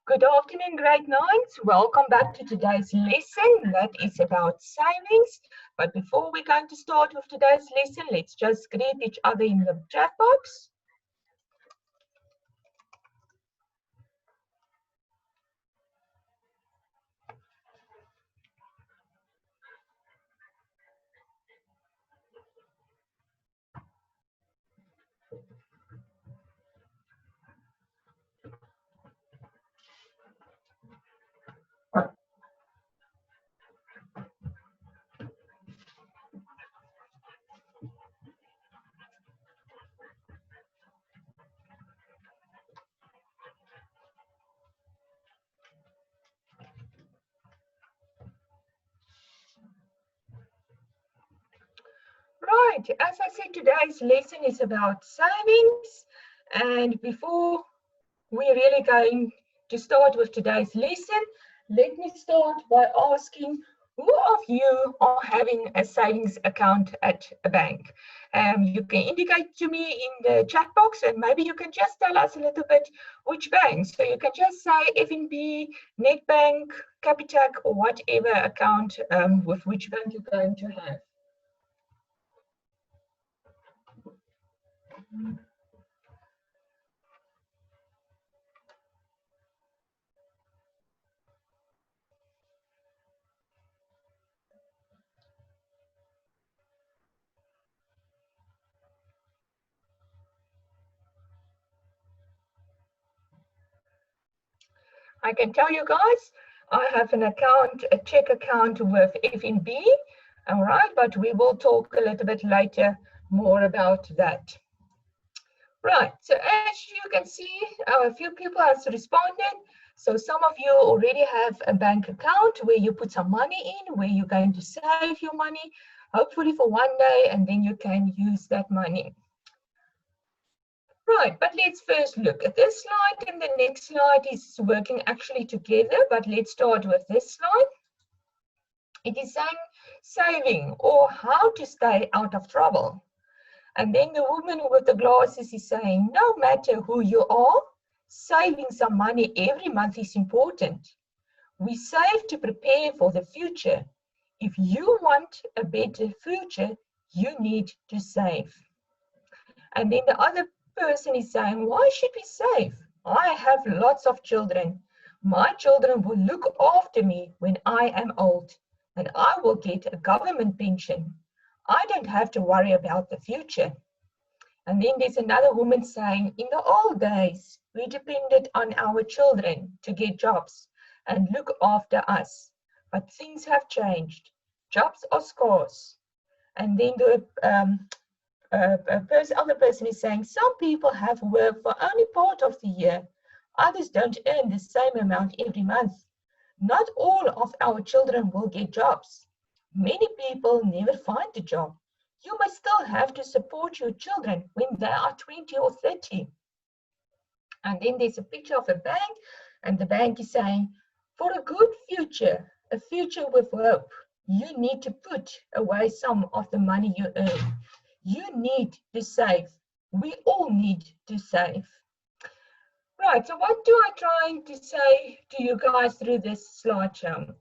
Good afternoon, grade 9s. Welcome back to today's lesson that is about savings. But before we're going to start with today's lesson, let's just greet each other in the chat box. Right, as I said, today's lesson is about savings. And before we're really going to start with today's lesson, let me start by asking who of you are having a savings account at a bank? You can indicate to me in the chat box, and maybe you can just tell us a little bit which bank. So you can just say FNB, Nedbank, Capitec, or whatever account with which bank you're going to have. I can tell you guys, I have an account, a check account with FNB, all right, but we will talk a little bit later more about that. Right, so as you can see, a few people have responded. So some of you already have a bank account where you put some money in, where you're going to save your money, hopefully for one day, and then you can use that money. Right, but let's first look at this slide, and the next slide is working actually together, but let's start with this slide. It is saying saving or how to stay out of trouble. And then the woman with the glasses is saying, no matter who you are, saving some money every month is important. We save to prepare for the future. If you want a better future, you need to save. And then the other person is saying, why should we save? I have lots of children. My children will look after me when I am old, and I will get a government pension. I don't have to worry about the future. And then there's another woman saying, in the old days, we depended on our children to get jobs and look after us. But things have changed. Jobs are scarce. And then the other person is saying, some people have work for only part of the year. Others don't earn the same amount every month. Not all of our children will get jobs. Many people never find a job. You must still have to support your children when they are 20 or 30. And then there's a picture of a bank, and the bank is saying, for a good future, a future with hope, you need to put away some of the money you earn. You need to save. We all need to save. Right, so what do I try to say to you guys through this slideshow?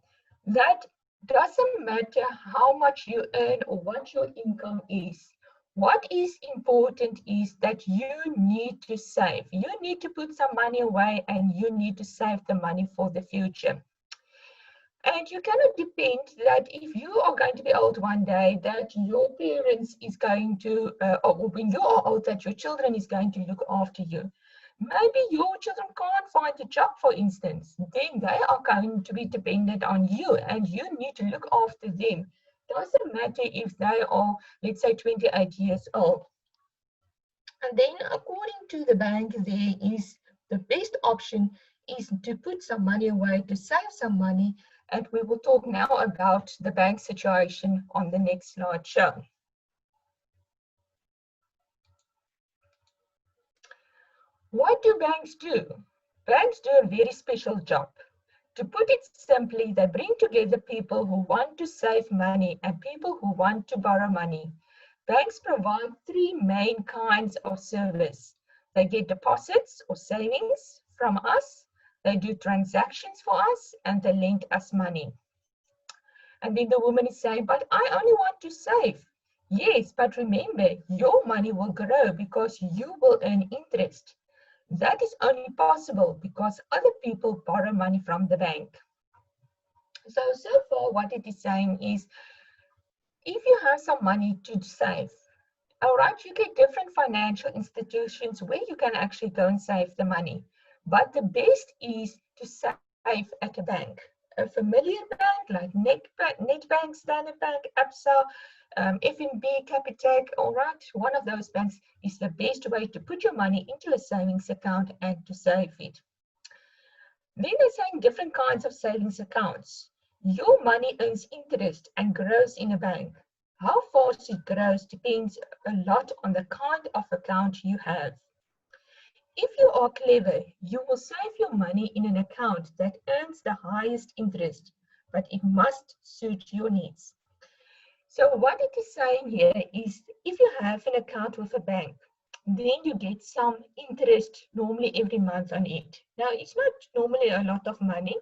That doesn't matter how much you earn or what your income is. What is important is that you need to save. You need to put some money away, and you need to save the money for the future. And you cannot depend that if you are going to be old one day, that your parents is going to, or when you are old, that your children is going to look after you. Maybe your children can't find a job, for instance. Then they are going to be dependent on you, and you need to look after them. Doesn't matter if they are, let's say, 28 years old. And then according to the bank, there is the best option is to put some money away, to save some money. And we will talk now about the bank situation on the next slide show. What do banks do? Banks do a very special job. To put it simply, they bring together people who want to save money and people who want to borrow money. Banks provide three main kinds of service. They get deposits or savings from us. They do transactions for us and they lend us money. And then the woman is saying, but I only want to save. Yes, but remember, your money will grow because you will earn interest. That is only possible because other people borrow money from the bank. So far what it is saying is, if you have some money to save, all right, you get different financial institutions where you can actually go and save the money. But the best is to save at a bank. A familiar bank like Nedbank, Standard Bank, ABSA, FNB, Capitec, all right, one of those banks is the best way to put your money into a savings account and to save it. Then they're saying different kinds of savings accounts. Your money earns interest and grows in a bank. How fast it grows depends a lot on the kind of account you have. If you are clever, you will save your money in an account that earns the highest interest, but it must suit your needs. So what it is saying here is, if you have an account with a bank, then you get some interest normally every month on it. Now, it's not normally a lot of money.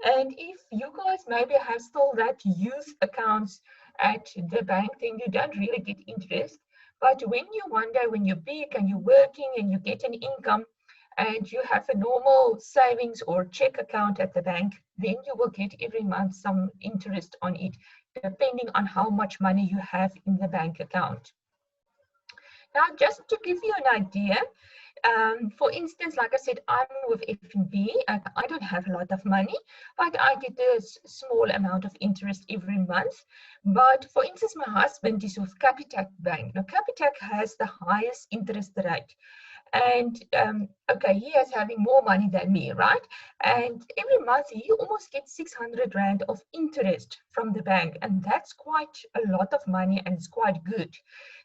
And if you guys maybe have still that youth accounts at the bank, then you don't really get interest. But when you one day, when you're big and you're working and you get an income and you have a normal savings or check account at the bank, then you will get every month some interest on it, depending on how much money you have in the bank account. Now, just to give you an idea, for instance, like I said, I'm with FNB. I don't have a lot of money, but I get a small amount of interest every month. But for instance, my husband is with Capitec Bank. Now, Capitec has the highest interest rate. And okay, he is having more money than me, right? And every month he almost gets 600 Rand of interest from the bank. And that's quite a lot of money and it's quite good.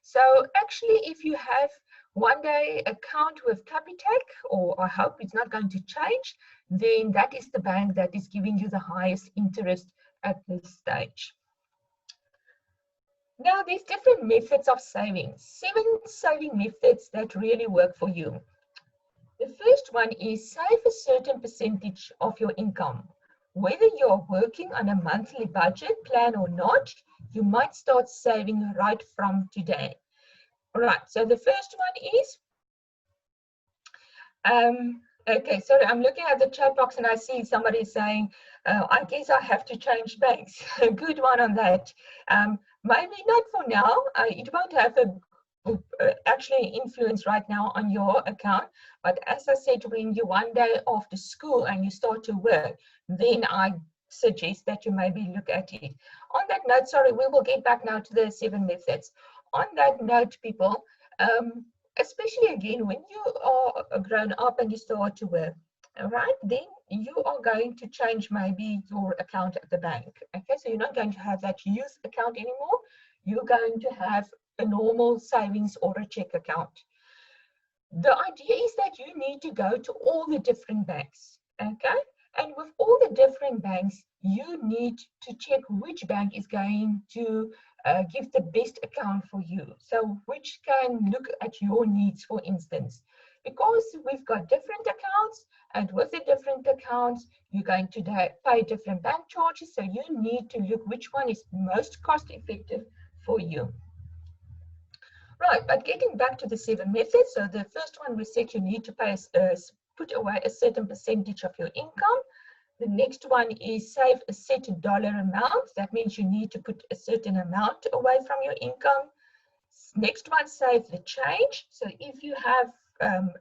So actually, if you have one day account with Capitec, or I hope it's not going to change, then that is the bank that is giving you the highest interest at this stage. Now, there's different methods of saving. 7 saving methods that really work for you. The first one is save a certain percentage of your income. Whether you're working on a monthly budget plan or not, you might start saving right from today. All right, so the first one is, okay, sorry, I'm looking at the chat box and I see somebody saying, I guess I have to change banks. A good one on that. Maybe not for now. It won't have actually influence right now on your account. But as I said, when you one day after school and you start to work, then I suggest that you maybe look at it. On that note, sorry, we will get back now to the 7 methods. On that note, people, especially again, when you are grown up and you start to work, all right, then you are going to change maybe your account at the bank. Okay, so you're not going to have that youth account anymore. You're going to have a normal savings or a check account. The idea is that you need to go to all the different banks, okay? And with all the different banks, you need to check which bank is going to give the best account for you. So which can look at your needs, for instance. Because we've got different accounts, and with the different accounts, you're going to pay different bank charges. So you need to look which one is most cost effective for you. Right, but getting back to the 7 methods. So the first one, we said you need to put away a certain percentage of your income. The next one is save a set dollar amount. That means you need to put a certain amount away from your income. Next one, save the change. So if you have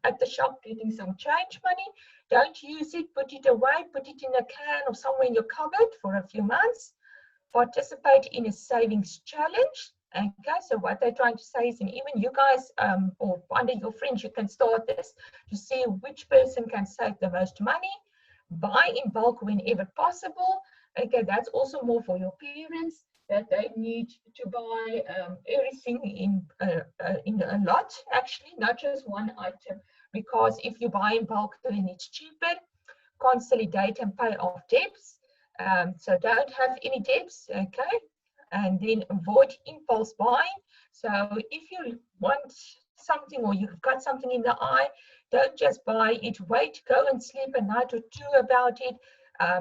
at the shop getting some change money, don't use it, put it away, put it in a can or somewhere in your cupboard for a few months. Participate in a savings challenge. Okay, so what they're trying to say is, and even you guys or under your friends, you can start this to see which person can save the most money. Buy in bulk whenever possible. Okay, that's also more for your parents, that they need to buy everything in a lot, actually, not just one item, because if you buy in bulk, then it's cheaper. Consolidate and pay off debts. So don't have any debts, okay? And then avoid impulse buying. So if you want something or you've got something in the eye, don't just buy it. Wait, go and sleep a night or two about it.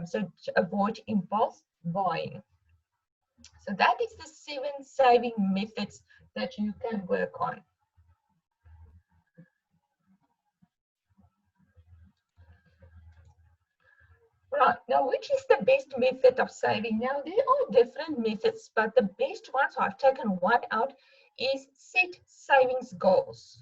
So to avoid impulse buying. So that is the 7 saving methods that you can work on. Right, now which is the best method of saving? Now there are different methods, but the best ones, so I've taken one out, is set savings goals.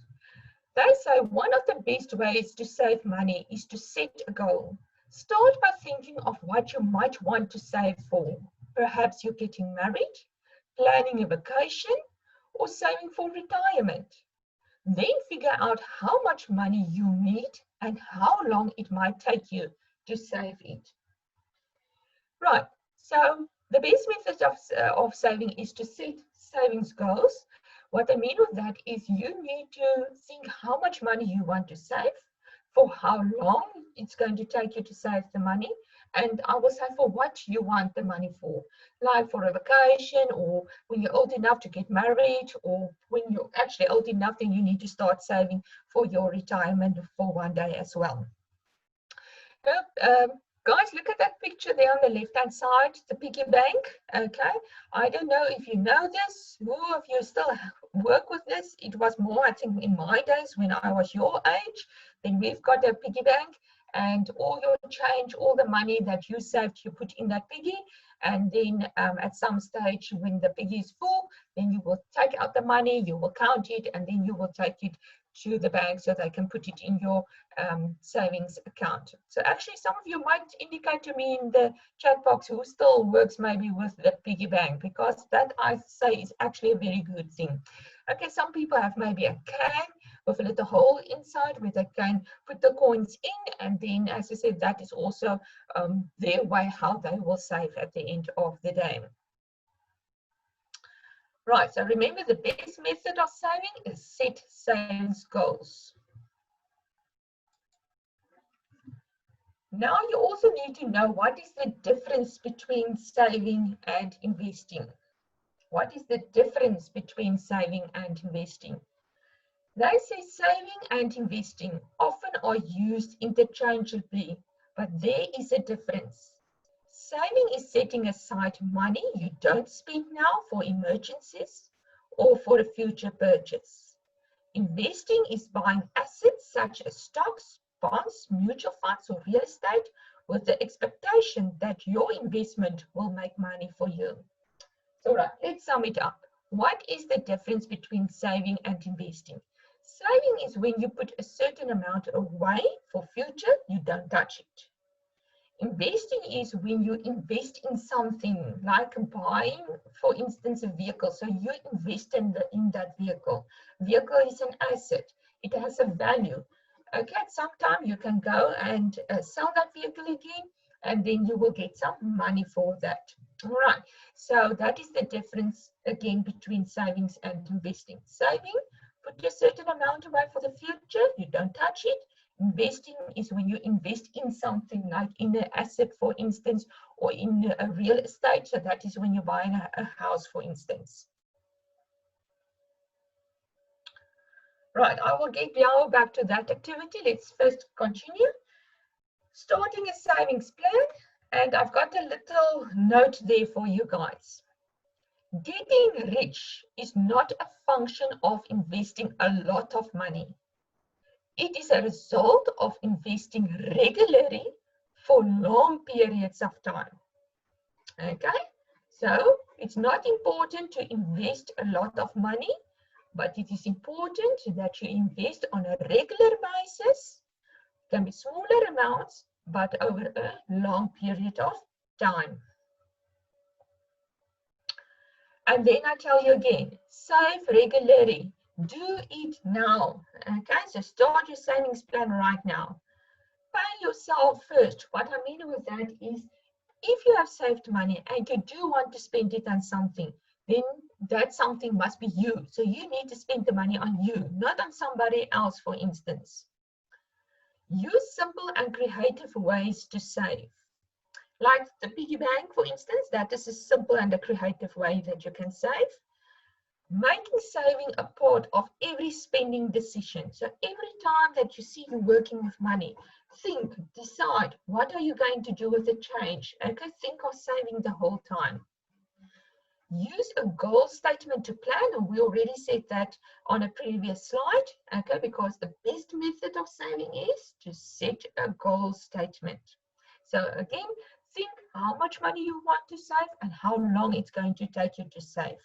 They say one of the best ways to save money is to set a goal. Start by thinking of what you might want to save for. Perhaps you're getting married, planning a vacation, or saving for retirement. Then figure out how much money you need and how long it might take you to save it. Right, so the best method of saving is to set savings goals. What I mean with that is you need to think how much money you want to save, for how long it's going to take you to save the money, and I will say for what you want the money for, like for a vacation, or when you're old enough to get married, or when you're actually old enough, then you need to start saving for your retirement for one day as well. Guys, look at that picture there on the left-hand side, the piggy bank. Okay, I don't know if you know this, who of you still work with this. It was more, I think, in my days when I was your age. Then we've got a piggy bank, and all your change, all the money that you saved, you put in that piggy. And then at some stage when the piggy is full, then you will take out the money, you will count it, and then you will take it to the bank so they can put it in your savings account. So actually some of you might indicate to me in the chat box who still works maybe with the piggy bank, because that I say is actually a very good thing. Okay, some people have maybe a can with a little hole inside where they can put the coins in, and then, as I said, that is also their way how they will save at the end of the day. Right, so remember the best method of saving is set savings goals. Now you also need to know what is the difference between saving and investing. What is the difference between saving and investing? They say saving and investing often are used interchangeably, but there is a difference. Saving is setting aside money you don't spend now for emergencies or for a future purchase. Investing is buying assets such as stocks, bonds, mutual funds, or real estate with the expectation that your investment will make money for you. So right, let's sum it up. What is the difference between saving and investing? Saving is when you put a certain amount away for future, you don't touch it. Investing is when you invest in something, like buying, for instance, a vehicle. So you invest in that vehicle. Vehicle is an asset. It has a value. Okay, at some time you can go and sell that vehicle again, and then you will get some money for that. All right, so that is the difference again between savings and investing. Saving, put a certain amount away for the future, you don't touch it. Investing is when you invest in something, like in an asset, for instance, or in a real estate. So that is when you're buying a house, for instance. Right, I will get now back to that activity. Let's first continue. Starting a savings plan, and I've got a little note there for you guys. Getting rich is not a function of investing a lot of money. It is a result of investing regularly for long periods of time. Okay, so it's not important to invest a lot of money, but it is important that you invest on a regular basis. It can be smaller amounts, but over a long period of time. And then I tell you again, save regularly. Do it now. Okay, so start your savings plan right now. Pay yourself first. What I mean with that is, if you have saved money and you do want to spend it on something, then that something must be you. So you need to spend the money on you, not on somebody else, for instance. Use simple and creative ways to save. Like the piggy bank, for instance, that is a simple and a creative way that you can save. Making saving a part of every spending decision. So every time that you see you working with money, think, decide, what are you going to do with the change? Okay, think of saving the whole time. Use a goal statement to plan, and we already said that on a previous slide, okay, because the best method of saving is to set a goal statement. So again, think how much money you want to save and how long it's going to take you to save.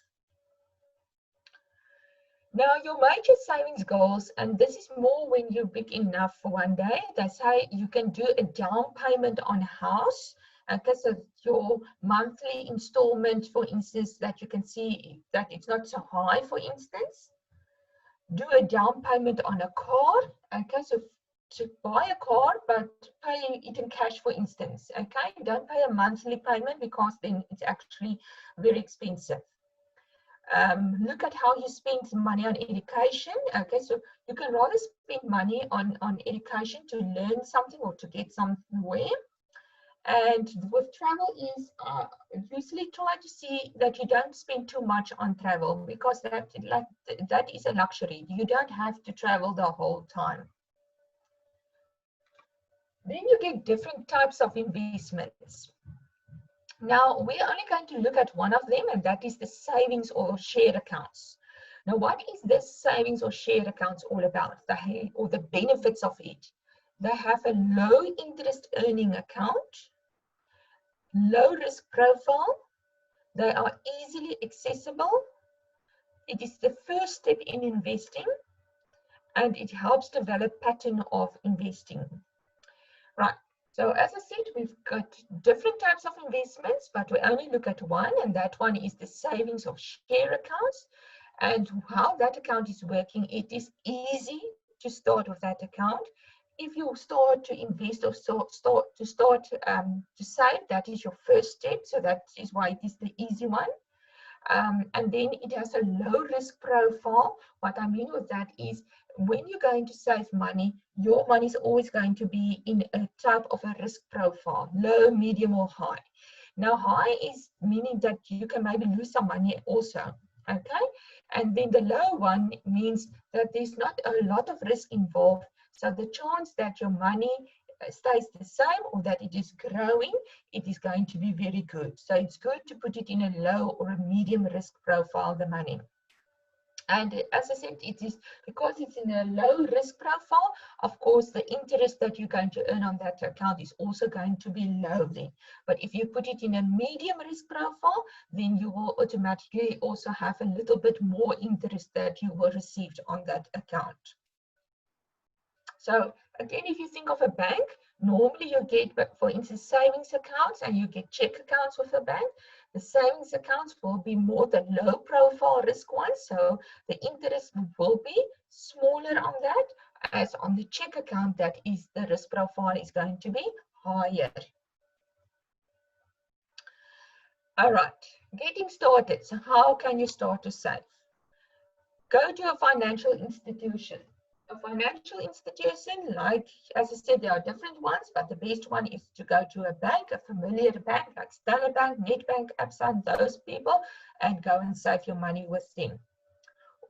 Now, your major savings goals, and this is more when you're big enough for one day, they say you can do a down payment on a house. Okay, so your monthly installment, for instance, that you can see that it's not so high, for instance. Do a down payment on a car. Okay, so to buy a car, but pay it in cash, for instance. Okay, don't pay a monthly payment because then it's actually very expensive. Look at how you spend money on education. Okay, so you can rather spend money on education to learn something or to get somewhere. And with travel is usually try to see that you don't spend too much on travel, because that is a luxury. You don't have to travel the whole time. Then you get different types of investments. Now, we're only going to look at one of them, and that is the savings or share accounts. Now, what is this savings or share accounts all about, or the benefits of it? They have a low interest earning account, low risk profile, they are easily accessible, it is the first step in investing, and it helps develop pattern of investing. Right. So as I said, we've got different types of investments, but we only look at one, and that one is the savings of share accounts. And how that account is working, it is easy to start with that account. If you start to invest or start to save, that is your first step. So that is why it is the easy one. And then it has a low risk profile. What I mean with that is, when you're going to save money, your money is always going to be in a type of a risk profile, low, medium, or high. Now, high is meaning that you can maybe lose some money also, okay? And then the low one means that there's not a lot of risk involved. So the chance that your money stays the same or that it is growing, it is going to be very good. So it's good to put it in a low or a medium risk profile, the money. And as I said, it is because it's in a low risk profile, of course, the interest that you're going to earn on that account is also going to be low then. But if you put it in a medium risk profile, then you will automatically also have a little bit more interest that you will receive on that account. So again, if you think of a bank, normally you get, for instance, savings accounts, and you get check accounts with a bank. The savings accounts will be more the low profile risk ones, so the interest will be smaller on that, as on the check account, that is the risk profile is going to be higher. All right, getting started. So how can you start to save? Go to a financial institution. A financial institution, like, as I said, there are different ones, but the best one is to go to a bank, a familiar bank like Standard Bank, Nedbank, Absa, those people, and go and save your money with them.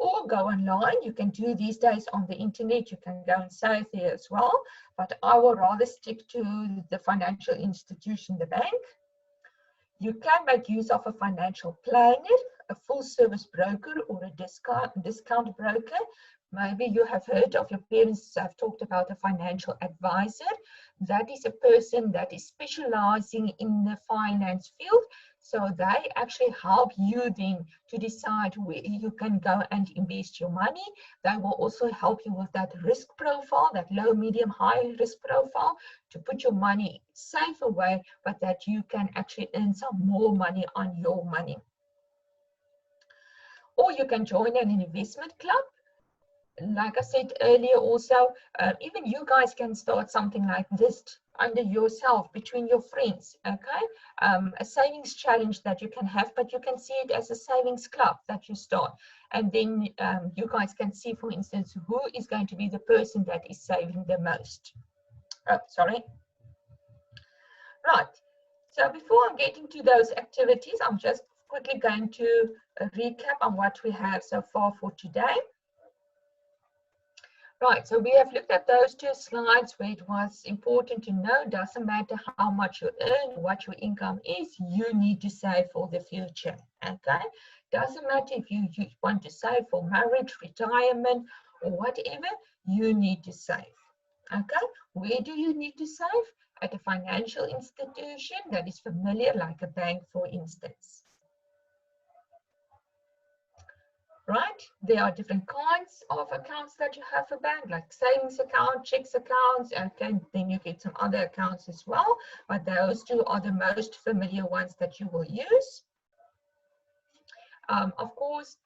Or go online. You can do these days on the internet. You can go and save there as well, but I will rather stick to the financial institution, the bank. You can make use of a financial planner, a full service broker, or a discount broker. Maybe you have heard of, your parents have talked about a financial advisor. That is a person that is specializing in the finance field. So they actually help you then to decide where you can go and invest your money. They will also help you with that risk profile, that low, medium, high risk profile, to put your money safe away, but that you can actually earn some more money on your money. Or you can join an investment club. Like I said earlier also, even you guys can start something like this under yourself, between your friends, okay? A savings challenge that you can have, but you can see it as a savings club that you start. And then you guys can see, for instance, who is going to be the person that is saving the most. Oh, sorry. Right. So before I'm getting to those activities, I'm just, of quickly going to recap on what we have so far for today. Right, so we have looked at those two slides where it was important to know, doesn't matter how much you earn, what your income is, you need to save for the future, okay? Doesn't matter if you want to save for marriage, retirement, or whatever, you need to save, okay? Where do you need to save? At a financial institution that is familiar, like a bank, for instance. Right? There are different kinds of accounts that you have for bank, like savings account, checks accounts, and then you get some other accounts as well. But those two are the most familiar ones that you will use. Of course,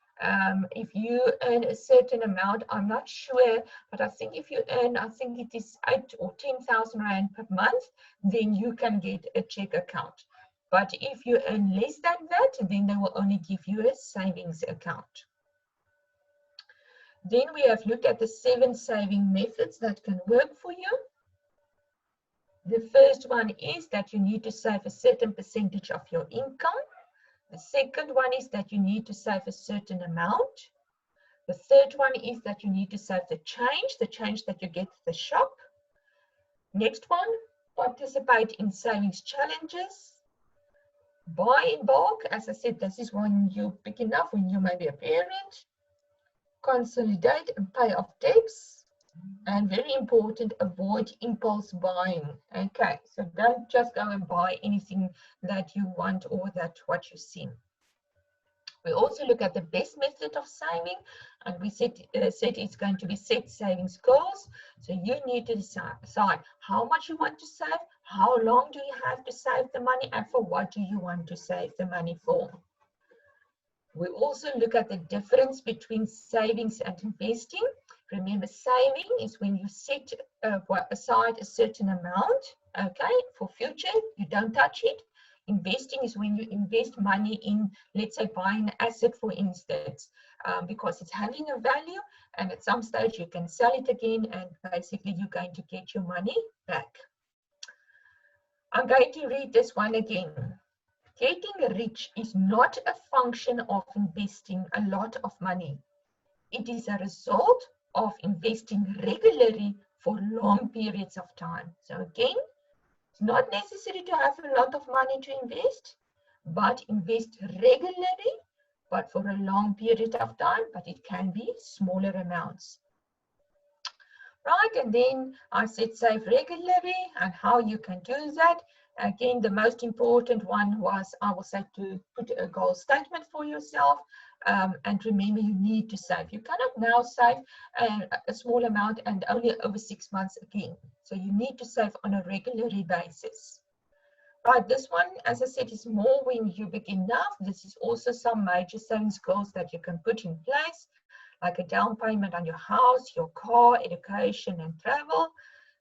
if you earn a certain amount, I'm not sure, but I think if you earn, I think it is 8 or 10,000 Rand per month, then you can get a check account. But if you earn less than that, then they will only give you a savings account. Then we have looked at the 7 saving methods that can work for you. The first one is that you need to save a certain percentage of your income. The second one is that you need to save a certain amount. The third one is that you need to save the change that you get at the shop. Next one, participate in savings challenges. Buy in bulk. As I said, this is when you're big enough, when you may be a parent. Consolidate and pay off debts. And very important, avoid impulse buying. Okay, so don't just go and buy anything that you want or that what you see. We also look at the best method of saving, and we said it's going to be set savings goals. So you need to decide how much you want to save, how long do you have to save the money, and for what do you want to save the money for. We also look at the difference between savings and investing. Remember, saving is when you set aside a certain amount, okay, for future, you don't touch it. Investing is when you invest money in, let's say, buying an asset, for instance, because it's having a value, and at some stage you can sell it again, and basically you're going to get your money back. I'm going to read this one again. Getting rich is not a function of investing a lot of money. It is a result of investing regularly for long periods of time. So again, it's not necessary to have a lot of money to invest, but invest regularly, but for a long period of time, but it can be smaller amounts. Right, and then I said save regularly and how you can do that. Again, the most important one was, I will say, to put a goal statement for yourself, and remember you need to save. You cannot now save a small amount and only over 6 months again. So you need to save on a regular basis. Right, this one, as I said, is more when you begin enough. This is also some major savings goals that you can put in place, like a down payment on your house, your car, education, and travel.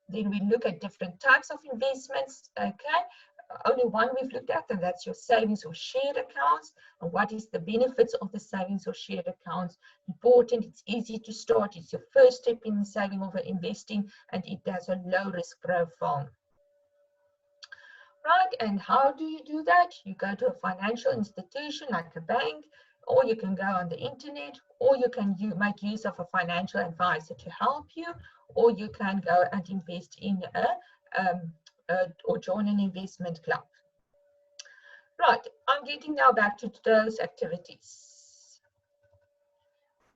Then we look at different types of investments, okay? Only one we've looked at, and that's your savings or shared accounts. And what is the benefits of the savings or shared accounts? Important, it's easy to start. It's your first step in saving or investing, and it has a low risk profile. Right, and how do you do that? You go to a financial institution like a bank, or you can go on the internet, or you can make use of a financial advisor to help you, or you can go and invest in or join an investment club. Right, I'm getting now back to those activities.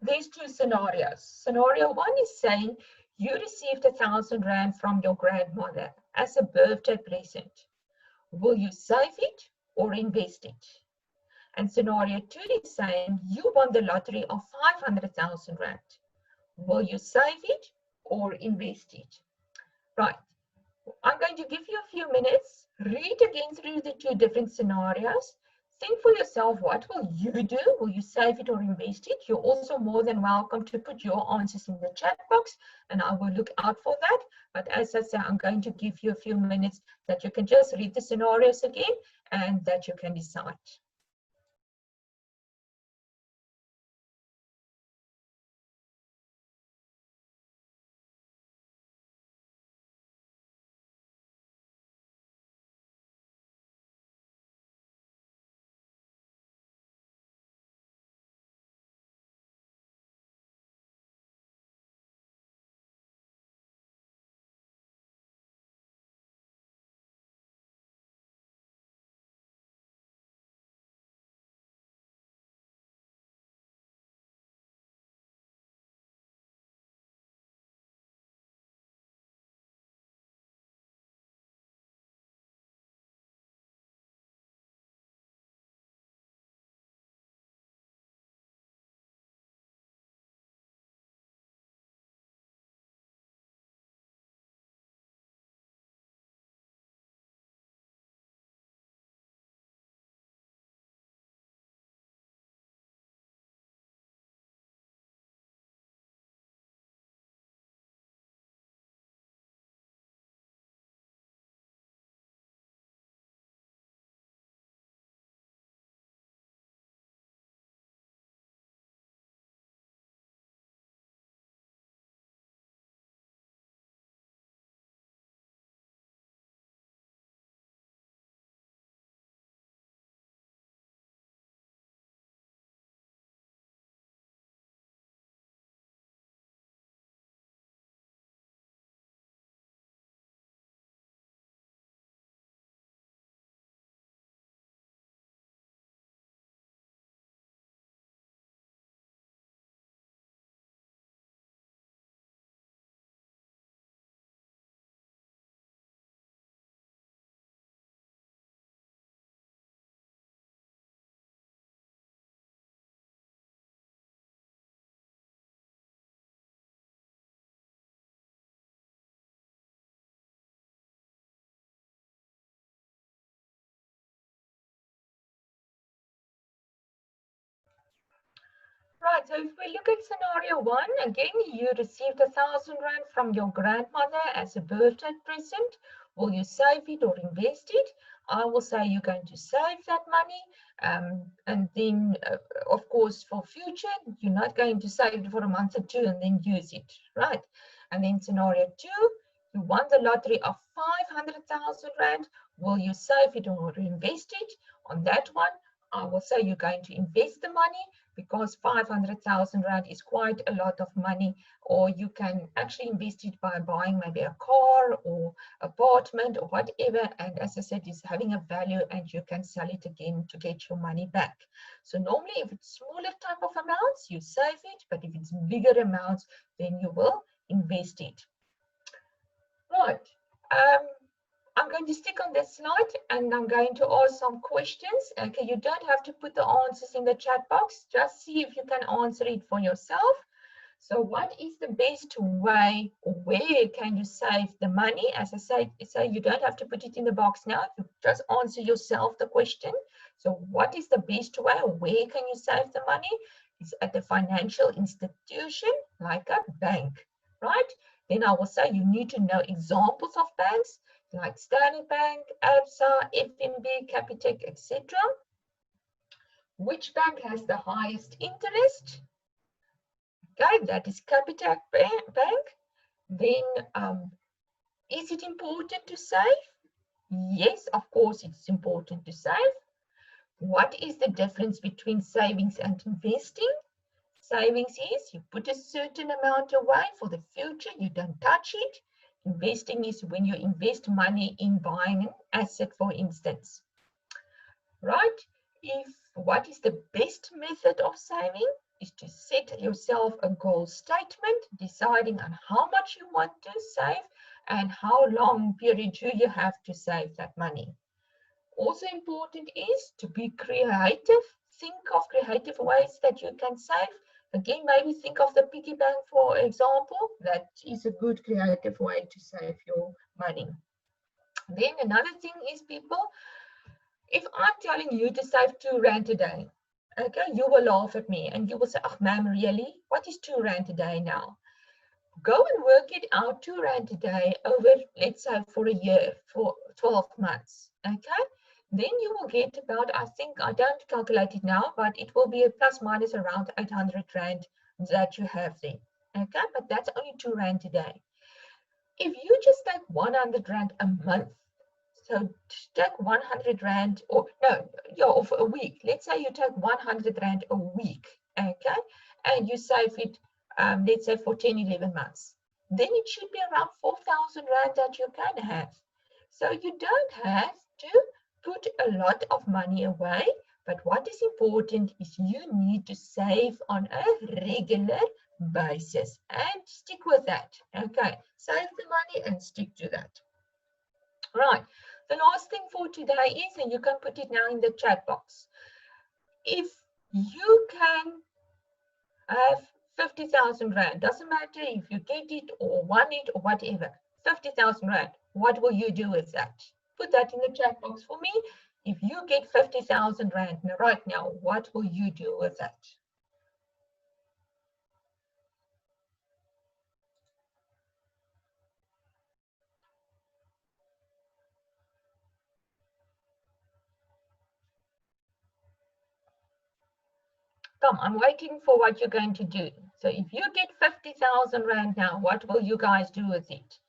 There's 2 scenarios. Scenario 1 is saying you received 1,000 Rand from your grandmother as a birthday present. Will you save it or invest it? And scenario 2 is saying you won the lottery of 500,000 Rand. Will you save it or invest it? Right. I'm going to give you a few minutes. Read again through the 2 different scenarios. Think for yourself, what will you do? Will you save it or invest it? You're also more than welcome to put your answers in the chat box, and I will look out for that. But as I say, I'm going to give you a few minutes that you can just read the scenarios again and that you can decide. Right, so if we look at scenario 1, again, you received 1,000 Rand from your grandmother as a birthday present. Will you save it or invest it? I will say you're going to save that money. And then, of course, for future, you're not going to save it for a month or two and then use it, right? And then scenario 2, you won the lottery of 500,000 Rand. Will you save it or invest it? On that one, I will say you're going to invest the money, because 500,000 Rand is quite a lot of money, or you can actually invest it by buying maybe a car or apartment or whatever. And as I said, it's having a value and you can sell it again to get your money back. So normally if it's smaller type of amounts, you save it, but if it's bigger amounts, then you will invest it. Right. I'm going to stick on this slide and I'm going to ask some questions. Okay, you don't have to put the answers in the chat box. Just see if you can answer it for yourself. So what is the best way, or where can you save the money? As I said, so you don't have to put it in the box now. You just answer yourself the question. So what is the best way, or where can you save the money? It's at the financial institution, like a bank, right? Then I will say you need to know examples of banks, like Standard Bank, Absa, FNB, Capitec, etc. Which bank has the highest interest? Okay, that is Capitec Bank. Then, is it important to save? Yes, of course, it's important to save. What is the difference between savings and investing? Savings is you put a certain amount away for the future, you don't touch it. Investing is when you invest money in buying an asset, for instance. Right? What is the best method of saving is to set yourself a goal statement, deciding on how much you want to save and how long period do you have to save that money. Also important is to be creative. Think of creative ways that you can save. Again, maybe think of the piggy bank, for example. That is a good creative way to save your money. Then another thing is, people, if I'm telling you to save 2 Rand a day, okay, you will laugh at me and you will say, oh, ma'am, really? What is 2 Rand a day now? Go and work it out, 2 Rand a day over, let's say, for a year, for 12 months, okay? Then you will get about, I think, I don't calculate it now, but it will be a plus minus around 800 Rand that you have there, okay? But that's only 2 Rand a day. If you just take 100 Rand a month, so take 100 Rand, or no, yeah, or for a week. Let's say you take 100 Rand a week, okay? And you save it, let's say for 10, 11 months. Then it should be around 4,000 Rand that you can have. So you don't have to put a lot of money away, but what is important is you need to save on a regular basis and stick with that, okay? Save the money and stick to that. Right. The last thing for today is, and you can put it now in the chat box, if you can have 50,000 Rand, doesn't matter if you get it or won it or whatever, 50,000 Rand, what will you do with that? Put that in the chat box for me. If you get 50,000 Rand right now, what will you do with that? Come, I'm waiting for what you're going to do. So if you get 50,000 Rand now, what will you guys do with it?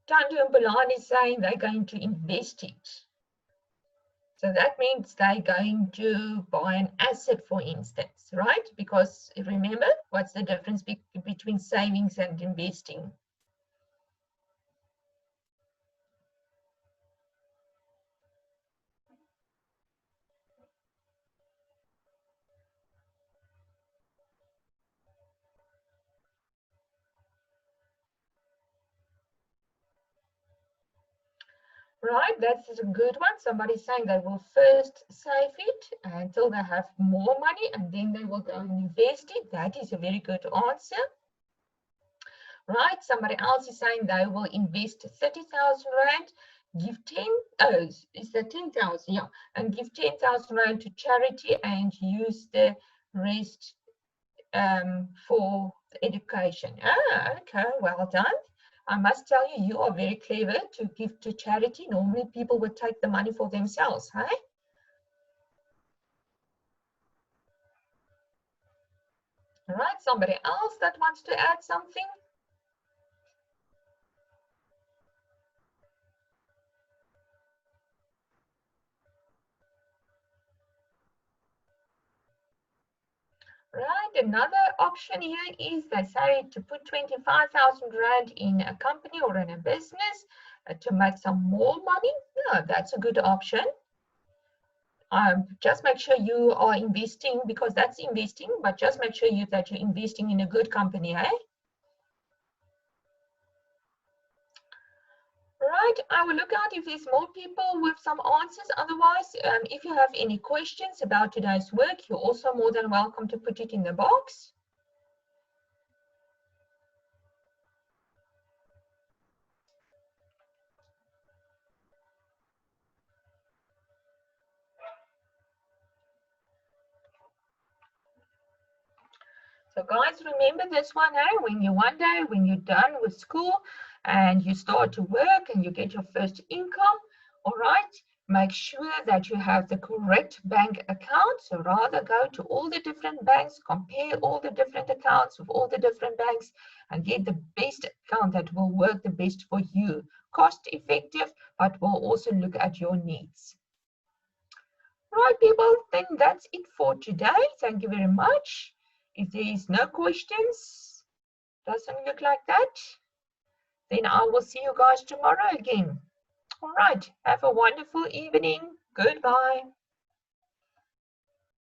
Tandu and Balan is saying they're going to invest it. So that means they're going to buy an asset, for instance, right? Because remember, what's the difference between savings and investing? Right, that's a good one. Somebody's saying they will first save it until they have more money and then they will go and invest it. That is a very good answer. Right, somebody else is saying they will invest 30,000 Rand Give 10, oh, is that 10,000? Yeah, and give 10,000 rand to charity and use the rest for education. Ah, okay, well done. I must tell you, you are very clever to give to charity. Normally people would take the money for themselves, hey? All right, somebody else that wants to add something? Right, another option here is they say to put 25,000 Rand in a company or in a business to make some more money. Yeah, that's a good option. Just make sure you are investing, because that's investing, but just make sure that you're investing in a good company, eh? Right, I will look out if there's more people with some answers. Otherwise, if you have any questions about today's work, you're also more than welcome to put it in the box. So guys, remember this one, eh? One day, when you're done with school and you start to work and you get your first income, all right, make sure that you have the correct bank account. So rather go to all the different banks, compare all the different accounts of all the different banks and get the best account that will work the best for you. Cost effective, but will also look at your needs. Right, people, then that's it for today. Thank you very much. If there is no questions, doesn't look like that, then I will see you guys tomorrow again. All right, have a wonderful evening. Goodbye.